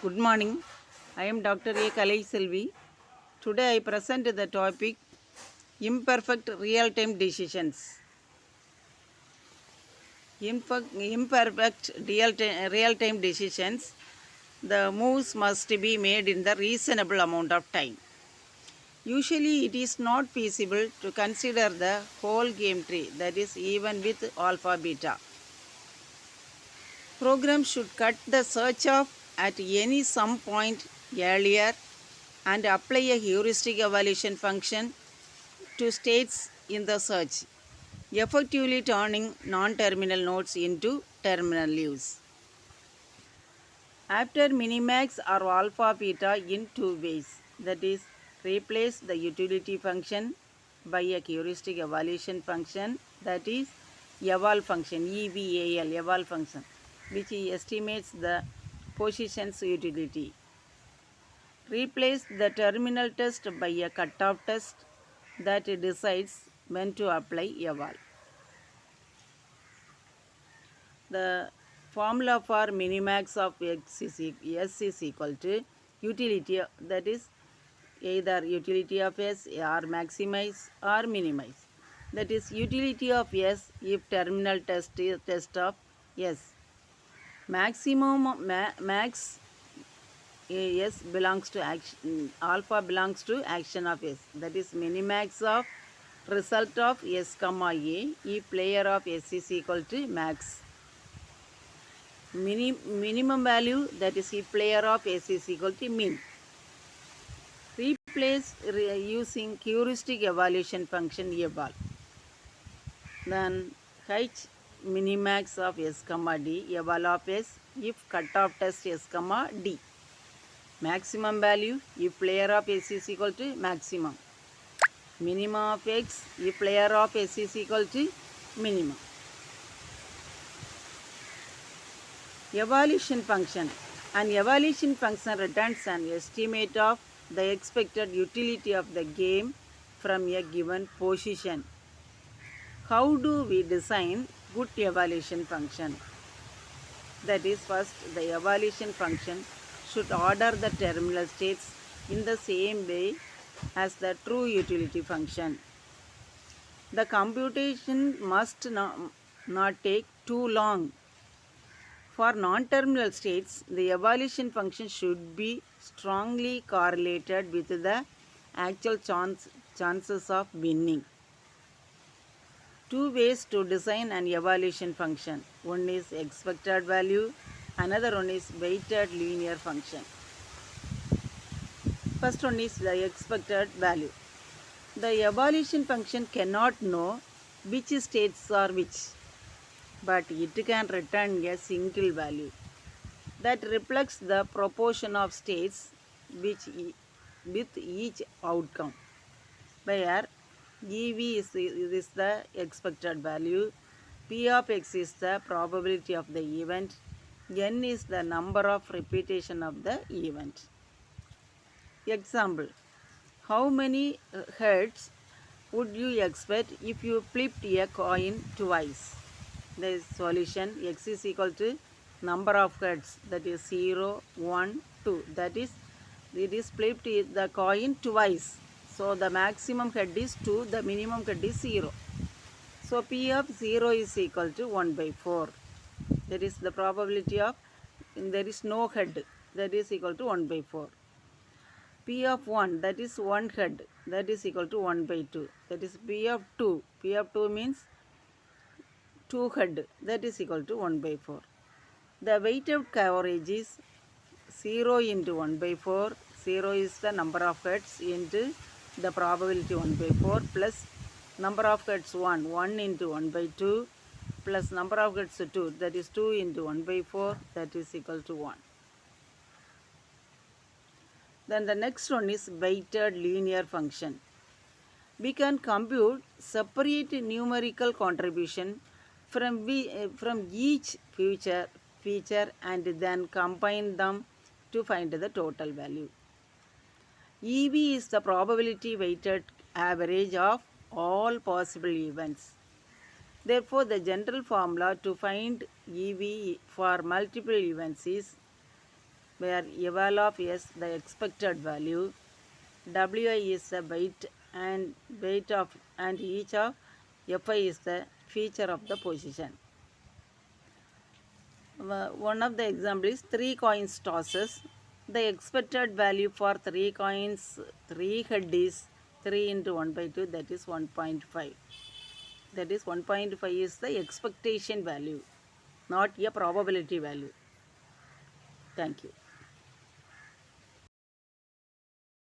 Good morning. I am Dr. A. Kalai Selvi. Today I present the topic Imperfect Real-Time Decisions. Imperfect real-time decisions. The moves must be made in the reasonable amount of time. Usually it is not feasible to consider the whole game tree, that is even with alpha beta. Program should cut the search off at any some point earlier and apply a heuristic evaluation function to states in the search, effectively turning non-terminal nodes into terminal leaves. After minimax or alpha beta in two ways, that is, replace the utility function by a heuristic evaluation function, that is eval function, eval function, which estimates the position's utility. Replace the terminal test by a cutoff test that decides when to apply eval. The formula for minimax of S is equal to utility, that is either utility of S or maximize or minimize. That is utility of S if terminal test is test of S. Max S belongs to action, alpha belongs to action of S. That is minimax of result of S comma A if player of S is equal to max. Minimum value, that is if player of S is equal to min. Replace using heuristic evaluation function eval. Then H minimax of S comma D eval of S if cutoff test S comma D. Maximum value if player of S is equal to maximum. Minimum of X if player of S is equal to minimum. Evaluation function. An evaluation function returns an estimate of the expected utility of the game from a given position. How do we design good evaluation function? That is, first the evaluation function should order the terminal states in the same way as the true utility function. The computation must not take too long. For non-terminal states, the evaluation function should be strongly correlated with the actual chances of winning. Two ways to design an evaluation function. One is expected value, another one is weighted linear function. First one is the expected value. The evaluation function cannot know which states are which, but it can return a single value that reflects the proportion of states with each outcome, where EV is the expected value, P of X is the probability of the event, N is the number of repetition of the event. Example, how many heads would you expect if you flipped a coin twice? The solution, X is equal to number of heads, that is 0, 1, 2. That is, it is flipped the coin twice. So the maximum head is 2, the minimum head is 0. So P of 0 is equal to 1 by 4. That is the probability of, there is no head, that is equal to 1 by 4. P of 1, that is 1 head, that is equal to 1 by 2. That is P of 2. P of 2 means 2 head, that is equal to 1 by 4. The weighted coverage is 0 into 1 by 4. 0 is the number of heads into the probability 1 by 4 plus number of heads 1. 1 into 1 by 2 plus number of heads 2. That is 2 into 1 by 4. That is equal to 1. Then the next one is weighted linear function. We can compute separate numerical contribution from each feature and then combine them to find the total value. EV is the probability weighted average of all possible events. Therefore, the general formula to find EV for multiple events is where eval of S the expected value, Wi is the weight of and each of Fi is the feature of the position. One of the example is 3 coins tosses. The expected value for 3 coins, 3 head is 3 into 1 by 2, that is 1.5. That is 1.5 is the expectation value, not a probability value. Thank you.